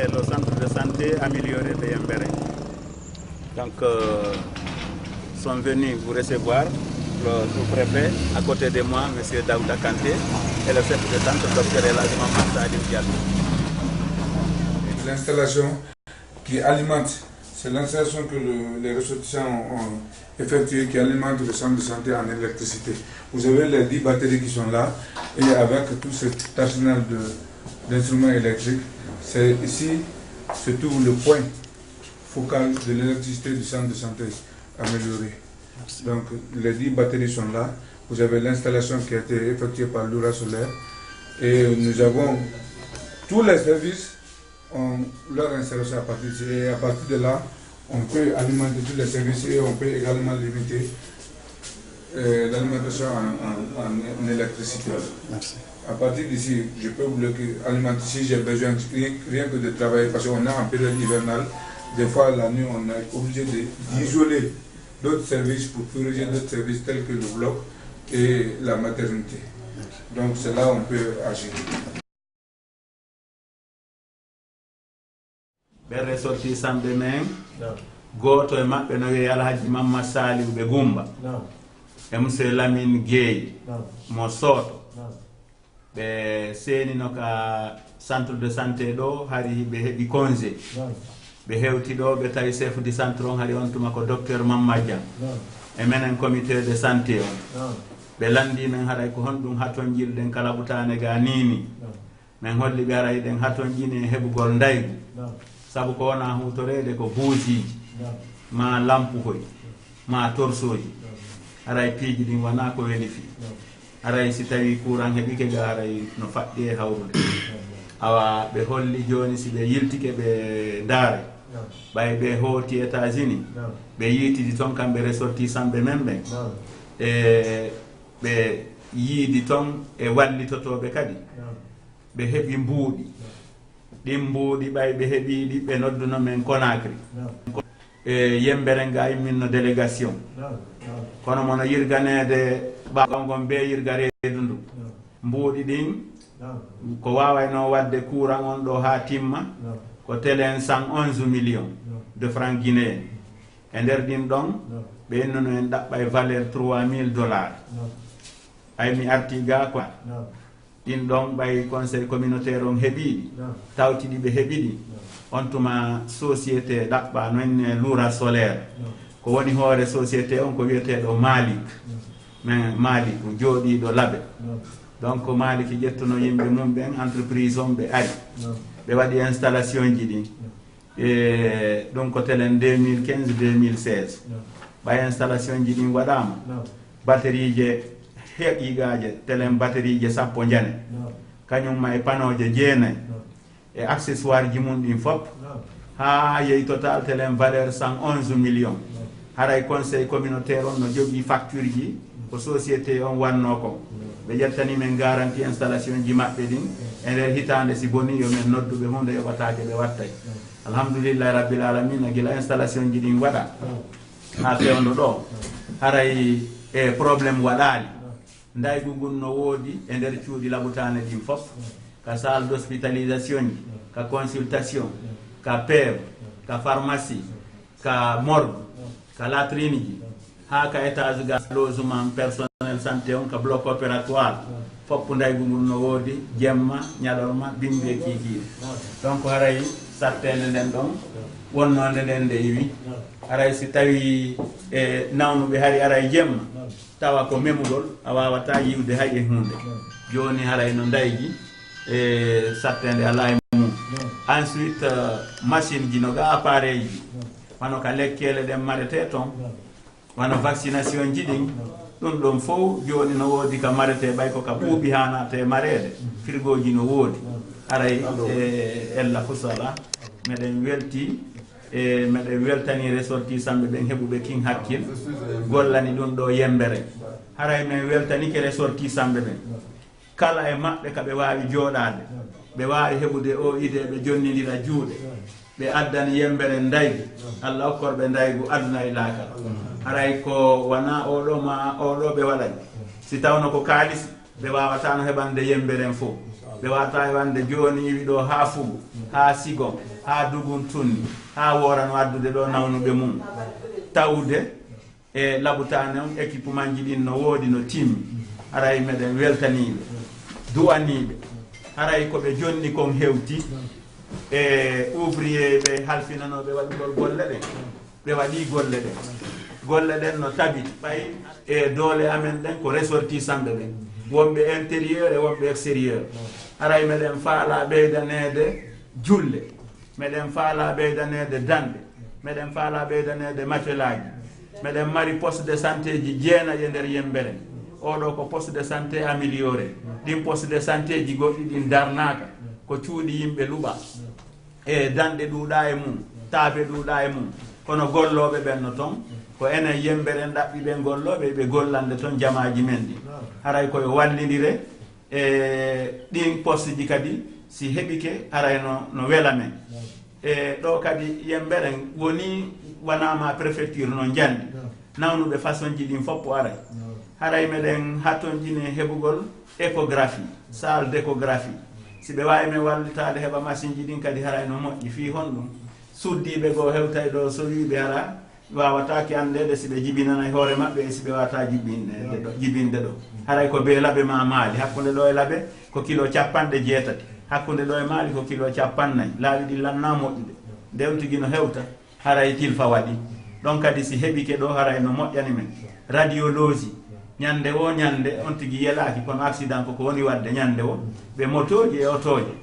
c'est le centre de santé amélioré de Yembere. Donc, sont venus vous recevoir le sous-préfet, à côté de moi, M. Daouda Kanté, et le chef de centre, Dr. Elazima Massa Diallo. L'installation qui alimente, c'est l'installation que les ressortissants ont effectuée qui alimente le centre de santé en électricité. Vous avez les 10 batteries qui sont là, et avec tout cet arsenal d'instruments électriques, c'est ici se trouve le point focal de l'électricité du centre de santé amélioré. Merci. Donc les 10 batteries sont là. Vous avez l'installation qui a été effectuée par l'Ura Solaire. Et nous avons tous les services ont leur installation à partir d'ici. Et à partir de là, on peut alimenter tous les services et on peut également limiter l'alimentation en électricité. Merci. À partir d'ici, je peux vous alimenter si j'ai besoin rien que de travailler parce qu'on est en période hivernale. Des fois, la nuit, on est obligé d'isoler d'autres services pour prioriser d'autres services tels que le bloc et la maternité. Donc, c'est là où on peut agir. Ɓe sorti samɓe men goto e maɓɓe no wiye Alhaji Mamma Saliou ɓe Gumba e monsieur Lamine Gueye mo Soto ɓe senino ka centre de santé ɗo hari ɓe heɓi congé ɓe hewti ɗo ɓe tawi chef du centre on hari on tuma ko docteur Mamadou Diam e menen comité de santé on ɓe landi men haɗay ko honɗum haton jilɗen kala ɓutane ga nini men holli ɓe haray ɗen haton ƴini e heɓugol ndaygu sabu ko wona hutorede ko buusiji ma lampuhoy ma torsoji aray piiji ɗin wona ko weli fi aray si tawi courant heɓike ga aray no faɗɗi e hawrude awa ɓe holli joni si ɓe yiltike ɓe daare ɓay ɓe hooti États-Unis ɓe yiitidi toon kamɓe ressortissant ɓe men ɓen e ɓe yiidi toon e wallitotoɓe kadi ɓe heɓi mbuuɗi ɗin mbuuɗi ɓay ɓe heɓiɗi ɓe nodduno men Conakry e Yembere nga imminno délégation kono mono yirganede ɓagongon be yirga reedu ndu mbuuɗi ɗin ko wawayno wadde courant on ɗo ha timma ko télé 111 millions de francs guinéen e nder ɗin ɗon ɓe innuno en ɗaɓɓa e valeur $3000 ay mi arti ga quoi ɗin ɗon ɓay conseil communautaire on heɓiɗi tawtiɗi ɓe heɓiɗi on tuma société ɗaɓɓa noon Loura Solaire ko woni hoore société on ko wiyeteɗo Malik men Malik jooɗiɗo Labe donc Malik ƴettuno yimɓe mum ɓen entreprise on ɓe ari ɓe waɗi installation ji ɗin e ɗum ko telen 2015 2016 ɓay installation ji ɗin waɗama batterie je heqigaje telen batterie je 10 jane kañumma e panoje 9 e accessoire ji mum ɗin fop ha yeyi total telen valeur 111 millions haray conseil communautaire on no jogui facture ji ko société on wanno ko ɓe ƴettani men garantie installation ji maɓɓe ɗin e nder hitande si boni yomin nodduɓe hunde yoɓatake ɓe wattay alhamdoulillahi rabbil alamina guila installation ji ɗin waɗa ha fewndo ɗo haray e probléme waɗali ndaygu ngun no woodi e nder cuuɗi laɓutane ɗin fof ka salle d'hospitalisation ji ka consultation ka PEV ka pharmacie ka morgue ka latrine ji ha ka étage ga logement personnel santé on ka bloc opératoire fopp ndaygu ngun no woodi jemma ñaɗorma bimɓe kikiɗe donc haray sattede nden ɗon wonnode nden nde iwi haray si tawi e nawnuɓe hari aray jemma tawa ko memugol a wawata yiwde hay e hunde joni haray no ndayji e sattede ala e mum ensuite machine ji no ga appareil ji wano ka lekkele ɗen marete toon wano vaccination ji ɗin ɗum ɗon fof joni no woodi ka marete ɓay ko ka ɓuuɓi hanate marede frigo ji no woodi aray e ella fusala meɗen welti e meɗen weltani ressortissant ɓe ɓen heɓuɓe king hakkil gollani ɗum ɗo Yembere haray min weltanike ressortissant ɓe ɓen kala e maɓɓe kaɓe wawi jooɗade ɓe wawi heɓude o ide ɓe jonnidira juuɗe ɓe addani Yembere ndaygu Allah hokkorɓe ndaygu aduna e laakal haray ko wona oɗo ma oɗo ɓe waɗani si tawno ko kaalis ɓe wawata no heɓande Yemberen fof ɓe wata wande joni iwi ɗo ha fugu ha sigom ha dugun tunni ha worano addude ɗo nawnuɓe mum tawde e labutane on équipement ji ɗin no woodi no timmi haray meɗen weltaniɓe duwaniɓe haray koɓe jonni kon hewti e ouvrier ɓe halfinanoɓe waɗugol golle ɗen ɓe waɗi golle ɗen golle ɗen no tabiti ɓay e doole amen ɗen ko ressortissant ɓe ɓen wonɓe intérieur e wonɓe extérieur haray meɗen faala ɓeydanede julle meɗen faala ɓeydanede dande meɗen faala ɓeydanede matelaji meɗen mari poste de santé ji jeenayi e nder yembere oɗo ko poste de santé amélioré ɗin poste de santé ji goɗɗi ɗin darnaka ko cuuɗi yimɓe luɓa e danɗe ɗuuɗa e mum taabe ɗuuɗa e mum kono golloɓe ɓen no toon ko enen yemberen ɗaɓɓi ɓe golloɓe ɓe gollande toon jamaji men ɗi haray koye wallidire e ɗin poste ji kadi si heɓike haray no wela men e ɗo kadi yemberen woni wanama préfecture no jandi nawnuɓe façon ji ɗin foppo aray haray meɗen hattonjine heɓugol échographie salle d' échographie si ɓe wawi men wallitade heɓa machine ji ɗin kadi haray no moƴƴi fi honɗum suddiɓe goo hewtay ɗo so wiɓe hara wawatake andede si ɓe jibinana hoore mabɓe e si ɓe wata jibinde ɗo haray ko be laaɓe ma maali hakkude ɗo e laaɓe ko kilo 80 hakkude ɗo e maali ko kilo 50 laawi ɗi lanna moƴƴude nden tigui no hewta haray tilfa waɗi ɗon kadi si heɓike ɗo haray no moƴƴani men radiologie ñande o ñande on tigui yelaki kono accident koko woni wadde ñande o ɓe motoji e otoji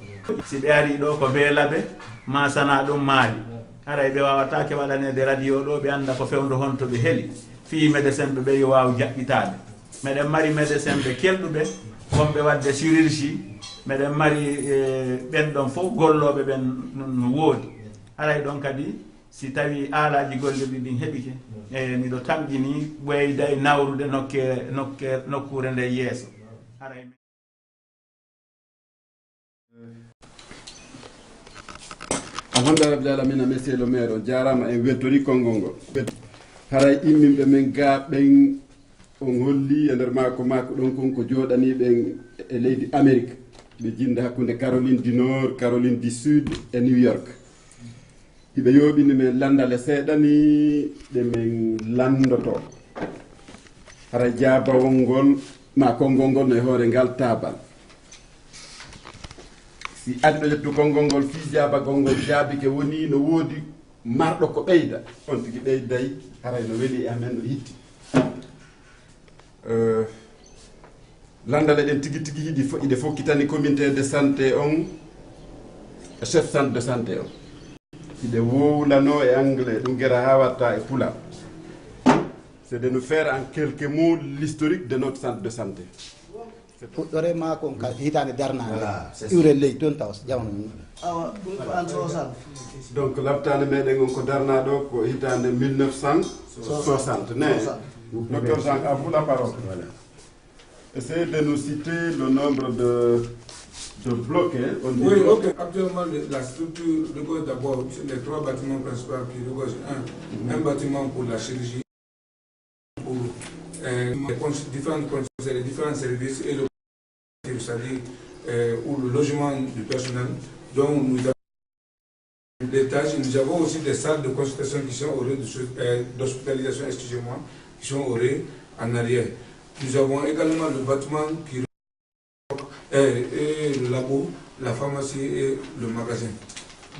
si ɓe ari ɗo ko be laaɓe ma sana ɗum maali haray ɓe wawatake waɗanede radio ɗo ɓe anda ko fewdo honto ɓe heeli fi médecin ɓe ɓe yo waw jaɓɓitade meɗen mari médecin ɓe kelɗuɓe wonɓe wadde chirurgie meɗen mari ɓen ɗon fof golloɓe ɓen no woodi haray ɗon kadi si tawi aalaji gollirɗi ɗin heɓike e miɗo tamƴini ɓeyda e nawrude nokkure nde yeeso haray alhamdulillah rabbil alamina monsieur le maire o jarama en weltori konngol ngol haray imminɓe men ga ɓen on holli e nder mako ɗon kon ko jooɗaniɓen e leydi amérique ɓe jinda hakkude caroline du nord caroline du sud e new york hiɓe yooɓini men landale seeɗani ɗe men landoto hara jaabawol ngol ma konngol ngol no e hoore ngal taabal si ari ɗo ƴettu konngol ngol fii jaabagol ngol jaabike woni no woodi marɗo ko ɓeyda on tigi ɓeyday haray no weli e amen no hitti landale ɗen tigi hiɗi iɗe fokkitani communauté de santé on chef centre de santé on iɗe wowlano e anglais ɗum guera ha watta e pula c'est de nous faire en quelques mots l'historique de notre centre de santé fuɗɗore ma kon ka hitande darnade iwre leydi toon taw jamano donc labtade meɗen on ko darnaɗo ko hitande 1960 ne docteur Jean à vous la parole. Essayez de nous citer le nombre de blocs. Oui, ok. Actuellement, la structure regorge d'abord les 3 bâtiments principaux qui regorgent un bâtiment pour la chirurgie, pour les différents services et le c'est-à-dire le logement du personnel. Donc, nous avons des tâches. Nous avons aussi des salles de consultation qui sont au d'hospitalisation, excusez-moi, qui sont au en arrière. Nous avons également le bâtiment qui et le labo, la pharmacie et le magasin.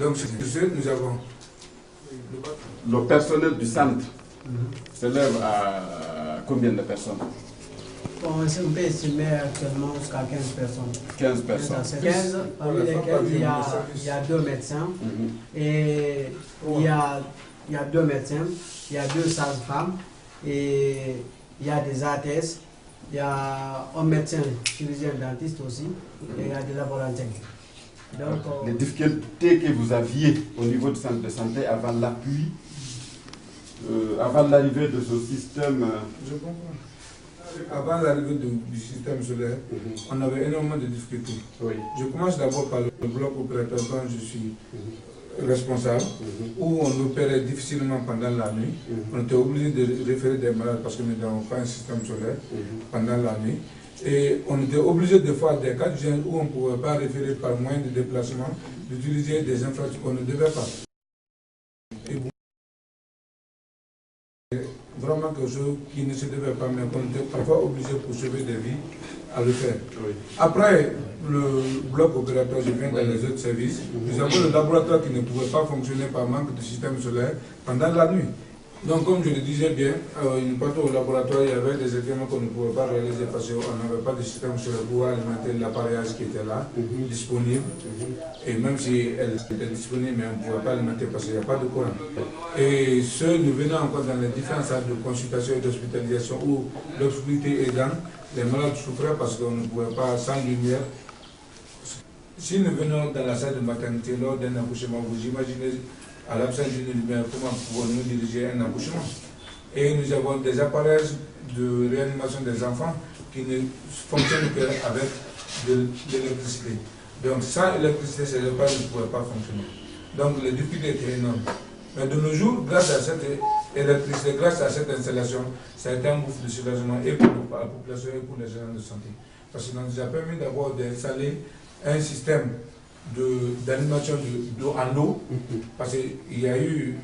Donc, nous avons le personnel du centre s'élève à combien de personnes? Bon, on peut estimer actuellement jusqu'à 15 personnes. 15 personnes. 15, parmi lesquels il y a 2 médecins. Et il y a 2 médecins, il y a 2 sages-femmes et il y a des ATS. Il y a un médecin chirurgien dentiste aussi, et il y a des laboratoires. Donc, les difficultés que vous aviez au niveau du centre de santé avant l'appui, avant l'arrivée de ce système. Je comprends. Avant l'arrivée du système solaire, on avait énormément de difficultés. Oui. Je commence d'abord par le bloc opérateur dont je suis responsable, où on opérait difficilement pendant la nuit. On était obligé de référer des malades parce que nous n'avons pas un système solaire pendant la nuit. Et on était obligé de faire des cas d'urgence où on ne pouvait pas référer par moyen de déplacement, d'utiliser des infrastructures qu'on ne devait pas. Et vraiment quelque chose qui ne se devait pas, mais qu'on était parfois obligé pour sauver des vies à le faire. Oui. Après le bloc opératoire, je viens dans les autres services. Nous avons le laboratoire qui ne pouvait pas fonctionner par manque de système solaire pendant la nuit. Donc, comme je le disais bien, partout au laboratoire, il y avait des éléments qu'on ne pouvait pas réaliser parce qu'on n'avait pas de système solaire pour alimenter l'appareillage qui était là, disponible. Et même si elle était disponible, mais on ne pouvait pas alimenter parce qu'il n'y a pas de courant. Et nous venons encore dans les différentes salles de consultation et d'hospitalisation où l'obscurité est grande, les malades souffraient parce qu'on ne pouvait pas, sans lumière. Si nous venons dans la salle de maternité lors d'un accouchement, vous imaginez à l'absence d'une lumière, comment pouvons-nous diriger un accouchement? Et nous avons des appareils de réanimation des enfants qui ne fonctionnent qu'avec de l'électricité. Donc sans électricité, ces appareils ne pouvaient pas fonctionner. Donc les difficultés étaient énormes. Mais de nos jours, grâce à cette électricité, grâce à cette installation, ça a été un gouffre de soulagement et pour la population et pour les agents de santé. Parce que ça nous a permis d'abord d'installer un système d'animation d'eau en eau, parce qu'il y a eu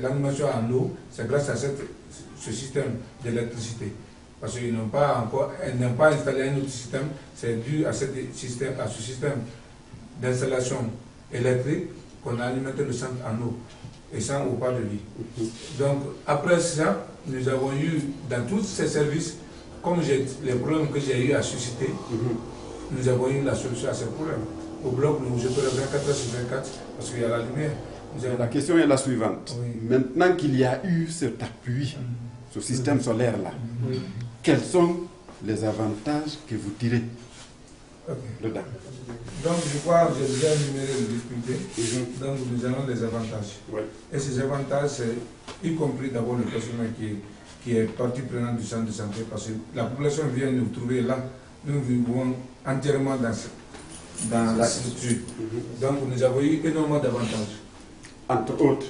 l'animation en eau, c'est grâce à ce système d'électricité. Parce qu'ils n'ont pas installé un autre système, c'est dû à ce système d'installation électrique qu'on a alimenté le centre en eau, et sans eau pas de vie. Donc après ça, nous avons eu dans tous ces services, comme les problèmes que j'ai eu à susciter, nous avons eu la solution à ces problèmes. Au bloc, je peux le 24 sur 24 parce qu'il y a la lumière. La question est la suivante. Oui. Maintenant qu'il y a eu cet appui, ce système solaire-là, quels sont les avantages que vous tirez dedans? Donc, je crois que j'ai déjà énuméré les difficultés. Donc, nous avons des avantages. Oui. Et ces avantages, c'est y compris d'abord le personnel qui est partie prenante du centre de santé parce que la population vient nous trouver là. Nous vivons entièrement dans la structure. Donc nous avons eu énormément d'avantages. Entre autres.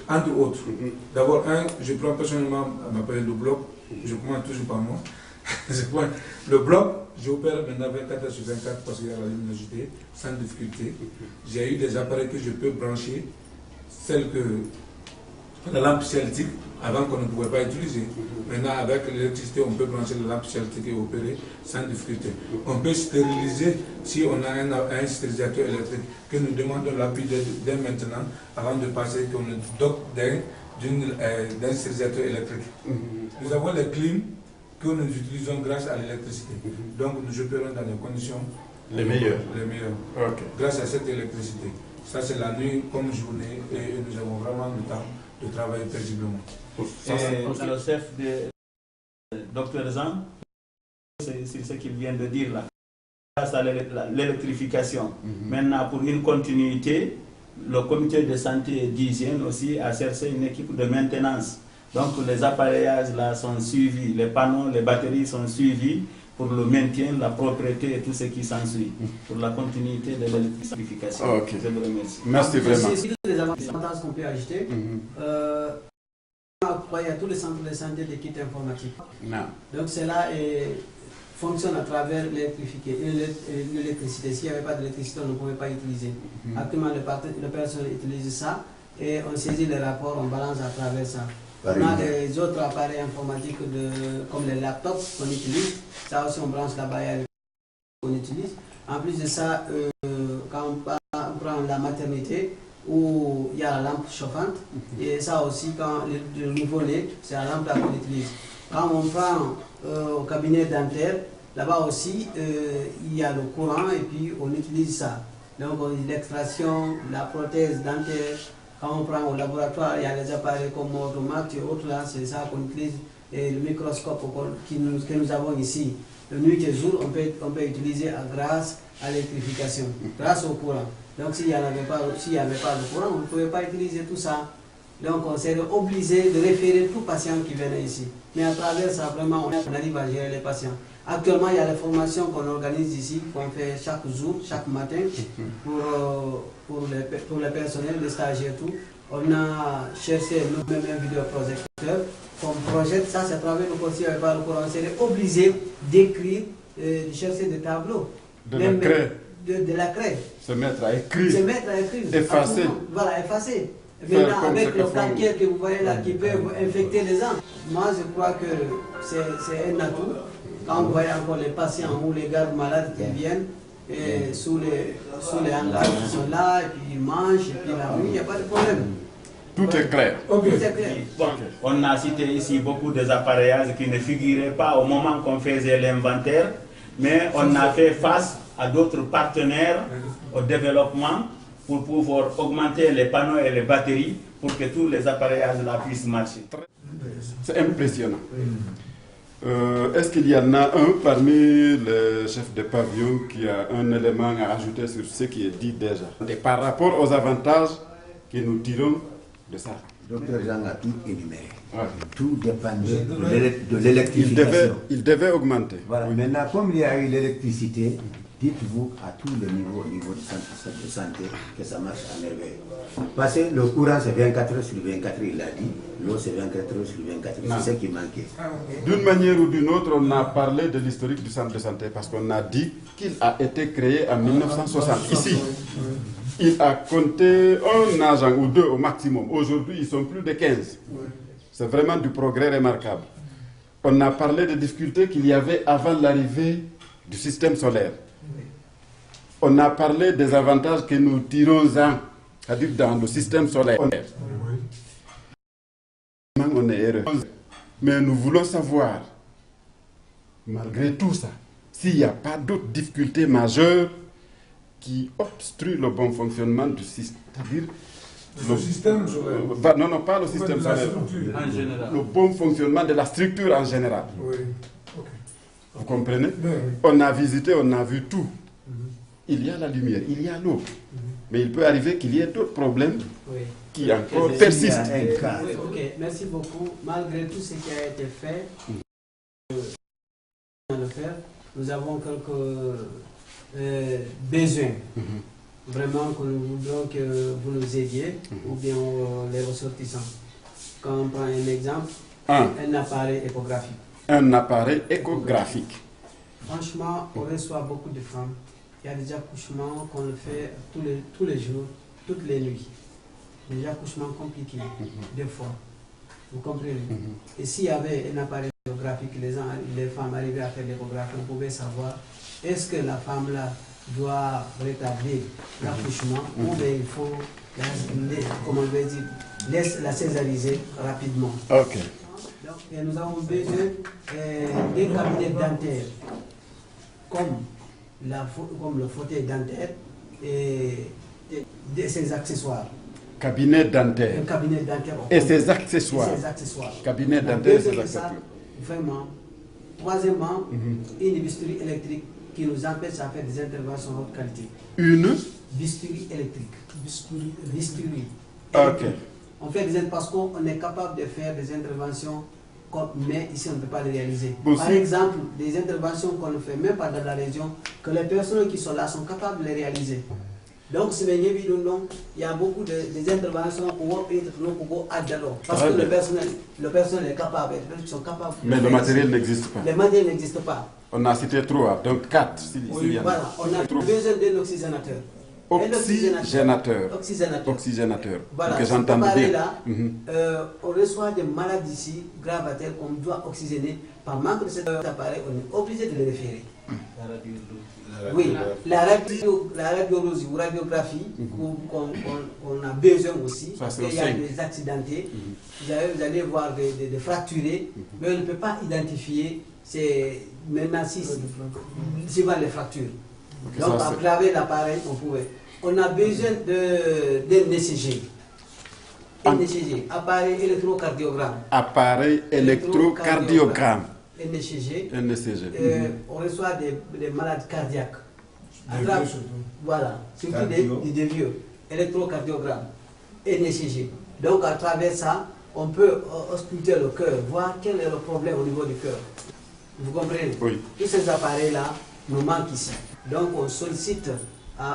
D'abord, je prends personnellement ma période de bloc, je commence toujours par moi. Le bloc, j'opère maintenant 24 heures sur 24 parce qu'il y a la luminosité, sans difficulté. J'ai eu des appareils que je peux brancher, celles que la lampe celtique, avant qu'on ne pouvait pas utiliser. Maintenant, avec l'électricité, on peut brancher la lampe celtique et opérer sans difficulté. On peut stériliser si on a un stérilisateur électrique, que nous demandons l'appui dès maintenant, avant de passer, qu'on nous dote d'un stérilisateur électrique. Nous avons les clims que nous utilisons grâce à l'électricité. Donc, nous opérons dans les conditions les meilleures. Okay. Grâce à cette électricité. Ça, c'est la nuit comme journée et nous avons vraiment le temps de travailler paisiblement. Le chef de Dr Zan, c'est ce qu'il vient de dire là. Grâce à l'électrification. Maintenant, pour une continuité, le comité de santé et d'hygiène aussi a cherché une équipe de maintenance. Donc les appareillages là sont suivis, les panneaux, les batteries sont suivis pour le maintien, la propreté et tout ce qui s'ensuit, pour la continuité de l'électrification. Okay. Je vous remercie. Merci vraiment. C'est les avantages qu'on peut ajouter. Il y a tous les centres de santé de kits informatiques. Donc cela fonctionne à travers l'électricité. S'il n'y avait pas d'électricité, on ne pouvait pas utiliser. Actuellement, le personnel utilise ça et on saisit les rapports, on balance à travers ça. On a des autres appareils informatiques comme les laptops qu'on utilise. Ça aussi, on branche la barrière qu'on utilise. En plus de ça, quand on prend la maternité, où il y a la lampe chauffante, et ça aussi, quand le nouveau-né, c'est la lampe qu'on utilise. Quand on prend au cabinet dentaire, là-bas aussi, il y a le courant et puis on utilise ça. Donc, l'extraction, la prothèse dentaire. Quand on prend au laboratoire, il y a les appareils comme automates et autres, là, c'est ça qu'on utilise, et le microscope que nous avons ici. De nuit et jour, on peut utiliser grâce à l'électrification, grâce au courant. Donc s'il n'y avait pas le courant, on ne pouvait pas utiliser tout ça. Donc on s'est obligé de référer tout patient qui venait ici. Mais à travers ça, vraiment, on arrive à gérer les patients. Actuellement, il y a les formations qu'on organise ici, qu'on fait chaque jour, chaque matin, pour les personnels, les stagiaires et tout. On a cherché nous-mêmes un vidéoprojecteur qu'on projette. Ça, c'est à travers le conseil avec le courant. On s'est obligé d'écrire de chercher des tableaux. De la craie. De la craie. Se mettre à écrire. Se mettre à écrire. Effacer. Voilà, effacer. Maintenant, avec le calcaire que vous voyez là, qui peut infecter les gens, moi je crois que c'est un atout. Quand vous voyez encore les patients ou les gardes malades qui viennent, et sous les hangars qui sont là, et puis ils mangent, et puis la nuit, il n'y a pas de problème. Tout est clair. Tout est clair. Bon, on a cité ici beaucoup des appareillages qui ne figuraient pas au moment qu'on faisait l'inventaire, mais on a fait face à d'autres partenaires au développement pour pouvoir augmenter les panneaux et les batteries pour que tous les appareillages là puissent marcher. C'est impressionnant. Est-ce qu'il y en a un parmi les chefs de pavillon qui a un élément à ajouter sur ce qui est dit déjà? Et par rapport aux avantages que nous tirons de ça. Docteur Jean a tout énuméré. Ouais. Tout dépendait de l'électrification. Il devait augmenter. Voilà. Oui. Maintenant, comme il y a eu l'électricité, dites-vous à tous les niveaux, au niveau du centre de santé, que ça marche à merveille. Parce que le courant c'est 24 heures sur 24, il l'a dit. L'eau c'est 24 heures sur 24, c'est ce qui manquait. D'une manière ou d'une autre, on a parlé de l'historique du centre de santé parce qu'on a dit qu'il a été créé en 1960 ici. Il a compté un agent ou deux au maximum. Aujourd'hui, ils sont plus de 15. C'est vraiment du progrès remarquable. On a parlé des difficultés qu'il y avait avant l'arrivée du système solaire. On a parlé des avantages que nous tirons c'est-à-dire dans le système solaire. On est heureux. Mais nous voulons savoir, malgré tout ça, s'il n'y a pas d'autres difficultés majeures qui obstruent le bon fonctionnement du système. C'est-à-dire le système solaire. Non, pas le système solaire. En général. Le bon fonctionnement de la structure en général. Oui. Okay. Vous comprenez? Oui. On a visité, on a vu tout. Il y a la lumière, il y a l'eau. Mais il peut arriver qu'il y ait d'autres problèmes qui encore persistent. Oui, ok, merci beaucoup. Malgré tout ce qui a été fait, nous avons quelques besoins. Vraiment que nous voudrons que vous nous aidiez, ou bien les ressortissants. Quand on prend un exemple, un appareil échographique. Un appareil échographique. Franchement, on reçoit beaucoup de femmes. Il y a des accouchements qu'on fait tous les jours, toutes les nuits. Des accouchements compliqués, des fois. Vous comprenez? Et s'il y avait un appareil échographique, les femmes arrivaient à faire l'échographie, on pouvait savoir est-ce que la femme là doit rétablir l'accouchement ou bien il faut, comment on veut dire, laisse la césariser rapidement. Ok. Donc, et nous avons besoin des cabinets dentaires comme le fauteuil dentaire et de ses accessoires. Cabinet dentaire. Un cabinet dentaire. Et ses accessoires. Cabinet dentaire et ses accessoires. Vraiment. Troisièmement, une bistouri électrique qui nous empêche à faire des interventions de haute qualité. Une bistouri électrique. Bistouri. Ok. On fait des parce qu'on est capable de faire des interventions, mais ici on ne peut pas les réaliser. Bon, par exemple, des interventions qu'on ne fait même pas dans la région, que les personnes qui sont là sont capables de les réaliser. Donc, il y a beaucoup d'interventions pour parce que le personnel est capable, ils sont capables. Mais le matériel n'existe pas. Le matériel n'existe pas. On a cité 3, donc 4. Oui, voilà, on a besoin d'un oxygénateur. Oxygénateur. Voilà, que j'entends bien. Là, on reçoit des maladies ici, gravataires, qu'on doit oxygéner. Par manque de cet appareil, on est obligé de les référer. Oui, la radiologie ou radiographie qu'on a besoin aussi, parce qu'il y a des accidentés, vous allez voir des fracturés, mais on ne peut pas identifier, c'est maintenant si les fractures. Okay, donc à travers l'appareil, on a besoin d'un ECG. Un ECG, appareil électrocardiogramme. Appareil électrocardiogramme. NCG. On reçoit des malades cardiaques. Voilà, surtout des vieux. Électrocardiogramme, NCG. Donc à travers ça, on peut ausculter le cœur, voir quel est le problème au niveau du cœur. Vous comprenez? Oui. Tous ces appareils-là nous manquent ici. Donc on sollicite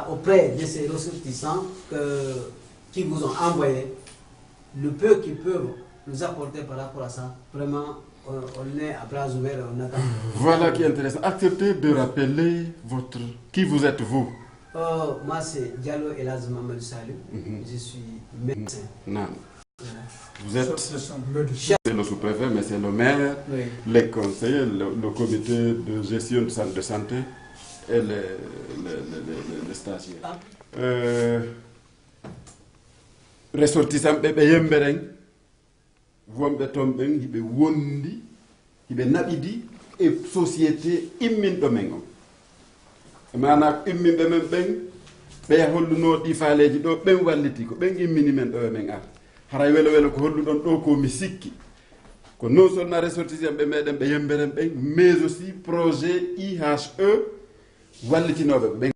auprès de ces ressortissants qui vous ont envoyé le peu qu'ils peuvent nous apporter par rapport à ça. Vraiment, on est à bras ouverts, on attend. Voilà qui est intéressant. Acceptez de rappeler qui vous êtes vous. Moi c'est Diallo Elaz Mamadou Salou. Je suis médecin. Non. Vous êtes c'est le sous-préfet, mais c'est le maire, Oui. les conseillers, le comité de gestion du centre de santé et les stagiaires. Ressortissant ɓe yemberen wonɓe toon ɓen hiɓe wondi hiɓe naɓidi e société imminɗo men on mana imminɓe men ɓen ɓe holluno ɗi faaleji ɗo ɓen walliti ko ɓen immini men ɗo e men ar haray welo welo ko holluɗon ɗo ko mi sikki ko non seulement ressortissant ɓe meɗen ɓe yemberen ɓen mais aussi projet IHE wallitinoɓe ɓen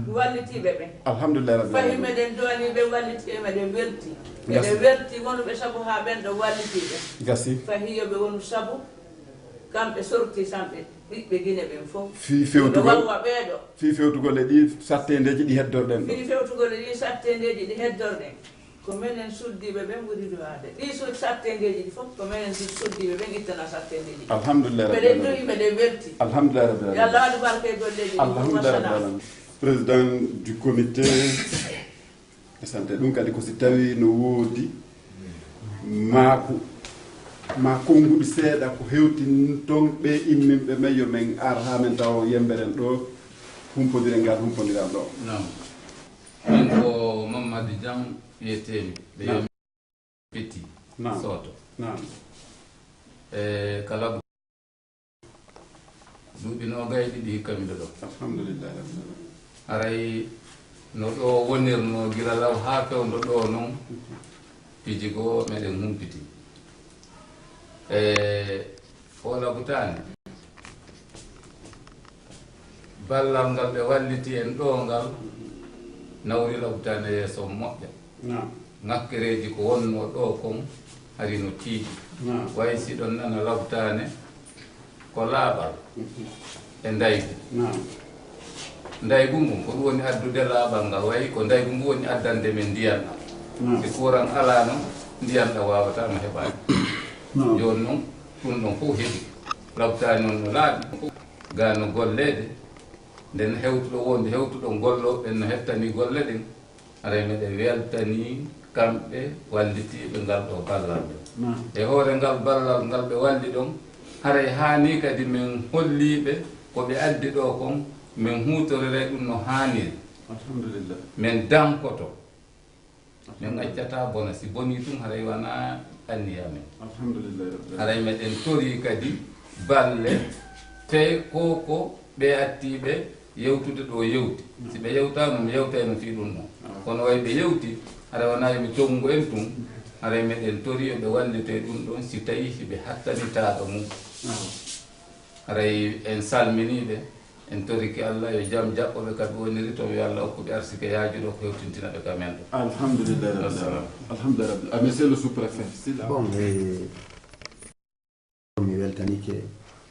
wallitiɓe ɓen alhamdulillah rabbil fayi alamin meɗen dowani ɓe walliti e meɗen welti meɗen welti wonuɓe saabu ha ɓen ɗo wallitiɓe gasi fayi yoɓe wonu saabu kamɓe sorti samɓe ɓiɓɓe guine ɓen fof fi ɓe walwa ɓeeɗo fi fewtugol e ɗi sattendeji ɗi heddorɗen ɗo fi fewtugol e ɗi sattendeji ɗi heddorɗen ko minen suddiɓe ɓen ɓuri duwade ɗi sattendeji ɗi fof ko minen suddiɓe ɓen ittana sattendeji alhamdulillah meɗen duyi meɗen welti alhamdulillah rabbil alamin yallah waɗu barke e golleji alhamdulillah rabbil alamin président du comité de santé ɗum kadi ko si tawi no woodi ma konnguɗi seeɗa ko hewtin toon ɓe imminɓe men yo men ar ha men taw yemberen ɗo humpodire ngal humpodiran ɗo non min ko Mamadou Diang wiyetemi ɓe yomi Petit Soto e kala duuɓi nogay ɗiɗi hikkamiɗo ɗo alhamdulillah aray no ɗo wonirno gila law ha fewdo ɗo noon piji goo meɗen humpiti o labutani ballal ngal ɓe walliti en ɗo ngal nawri labutani yeeso moƴƴa ŋakkereji ko wonno ɗo kon hari no tiiɗi way si ɗon nana labutane ko laaɓal e ndaygu ndaygu ngu ko ɗum woni addude laaɓal ngal wayi ko ndaygu ngu woni addande men ndiyan ɗam si courant ala noon ndiyan ɗam wawatama heɓani joni noon ɗum ɗon fof heeɓi labtani noon no laaɓi ga no gollede nden hewtuɗo wonde hewtuɗo golloɓe no hettani golle ɗen aray meɗen weltani kamɓe wallitiɓe ngal ɗo ballal e hoore ngal ballal ngal ɓe walli ɗon haray hani kadi min holliɓe koɓe addi ɗo kon min hutorere ɗum no haniri alhamdulillah min dankoto min accata bona si boni tum haray wona anniyamen alhamdulillah haray meɗen tori kadi balle te koko ɓe attiɓe yewtude ɗo yewti si ɓe yewtano mi yewtayno fi ɗum ɗon kono way ɓe yewti haray wona emi tongu en tum haray meɗen tori ɓe wallite ɗum ɗon si tawi hiɓe hattanitaɗo mum haray en salminiɓe en toriki Allah yo jam jaɓɓoɓe kadi woniri to yo Allah hokkuɓe arsike yaajuɗo ko hewtintina ɓe kamen ɗo alhamdulillah alhamdulillah monsieur le sous-préfet bon mi weltanike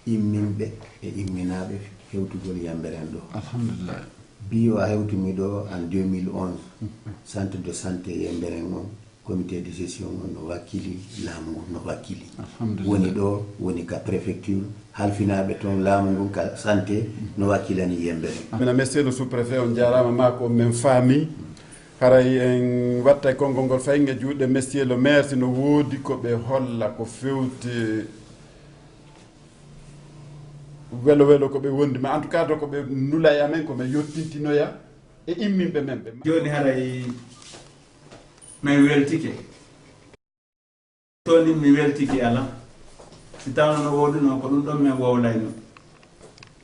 imminɓe e imminaɓe hewtugol yamberen ɗo alhamdulillah bi o hewtumi ɗo en 2011 centre de santé yemberen on comité de gestion on no wakkili laamu ngu no wakkili woni ɗo woni ka préfecture halfinaɓe toon laamu ngun ka santé no wakkilani yembere mina monsieur le sous-préfet on jarama mako men faami haray en watta konngol ngol fayi e juuɗe monsieur le maire sino woodi koɓe holla ko fewti welo welo koɓe wondi ma en tout cas to koɓe nula e amen koɓe yottintinoya e imminɓe men ɓe joni haray min weltike toni mi weltike ala si tawno no woduno ko ɗum ɗon min wowlayno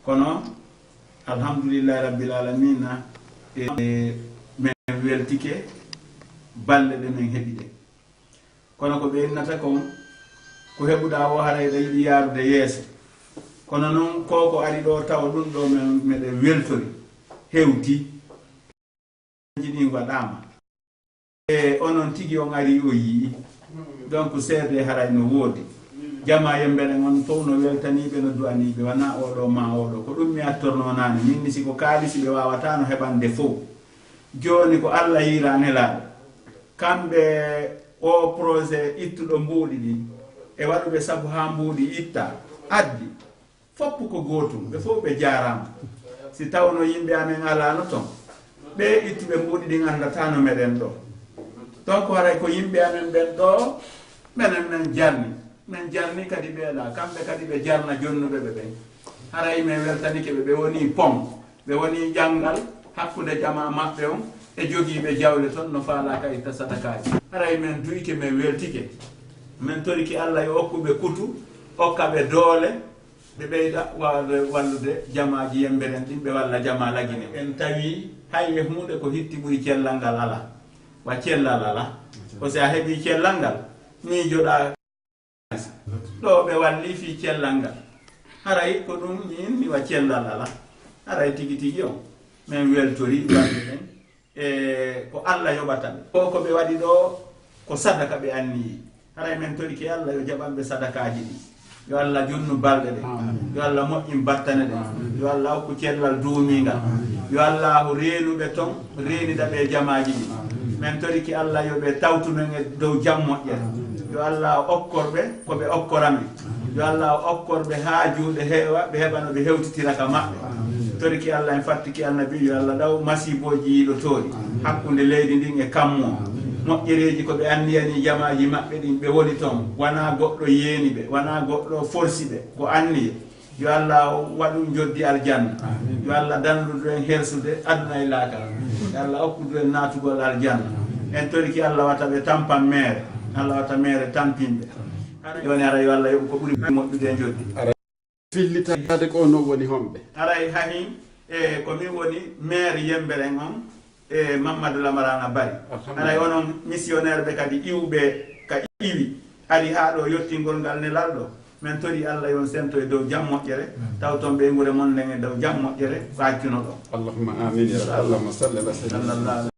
kono alhamdulillahi rabbil alamina e min weltike balle ɗe min heeɓi ɗe kono ko ɓe innata kon ko heɓuɗa o haray ɗa yiɗi yaarude yeeso kono noon koko ari ɗo tawa ɗum ɗo meɗen weltori hewti jiɗi waɗama e onon tigi on ari o yii donc seede haray no woodi jama yembere on fof no weltaniɓe no du'aniɓe wona oɗo ma oɗo ko ɗum mi attorno nane min ni siko kaalisi ɓe wawata no heɓande fof joni ko Allah yira nelaɗo kamɓe o projet ittuɗo mbuuɗi ɗi e waɗuɓe sabu ha mbuuɗi itta addi foppu ko gootum ɓe fof ɓe jarama si tawno yimɓe amen alano ton ɓe ittuɓe mbuuɗi ɗin andatano meɗen ɗo donc haray ko yimɓe amen ɓen ɗo menen men jarni kadi ɓeeɗa kamɓe kadi ɓe jarna jonnuɓe ɓe ɓen haray min weltanike ɓe woni pom ɓe woni janngal hakkude jama maɓɓe on e jogiiɓe jawle toon no faala ka itta sadakaji haray min duyke min weltike min toriki Allah yo hokkuɓe kutu hokkaɓe doole ɓe ɓeyda wallude jamaji yemberen ɗin ɓe walla jama lagine en tawi hay e hunde ko hitti ɓuri cellal ngal ala wa cellal ala ko si a heeɓi cellal ngal miijoɗa ɗo ɓe walli fi cellal ngal haray ko ɗum min mi wa cellal ala haray tigi tigi on min weltori walde ɗen e ko Allah yoɓata ɓe ko ɓe waɗi ɗo ko sadaka ɓe anniyi haray min toriki Allah yo jaɓanɓe sadakaji ɗi yo Allah junnu balɗe ɗe yo Allah moƴƴin battane ɗe yo Allah hokku cellal duumingal yo Allah reenuɓe ton reenida ɓe jamaji ɗi min toriki Allah yoɓe tawtumen e dow jam moƴƴere yo Allah okkorɓe koɓe okkoramen yo Allah okkorɓe haajuɗe heewa ɓe heɓa no ɓe hewtitira ka maɓɓe toriki Allah en fattiki annabi yo Allah ɗaw masiboji yiɗo toori hakkude leydi ndin e kammo moƴƴereji ko ɓe anniyani jamaji maɓɓe ɗin ɓe woni toon wona goɗɗo yeeni ɓe wona goɗɗo forsi ɓe ko anniye yo Allah waɗum joddi aljanna yo Allah dandudu en hersude aduna e laakara yo Allah hokkudu en naatugol aljanna en toriki Allah wata ɓe tampan mere Allah wata mere tampinɓe joni ara yo Allah yoɓu ko ɓuuri moƴƴude e joddi fillitade ko no woni homɓe aray hahin e komin woni maire yemberen on e Mamadou Lamarana Bari aray onon missionnaire ɓe kadi iwɓe ka iwi ari ha ɗo yettingol ngal nelal ɗo min tori Allah yon sento e dow jam moƴƴere taw toon ɓe gure mon nden e dow jam moƴƴere faccino ɗo allahumma amin ya rabbi allahumma salli ala sayyidina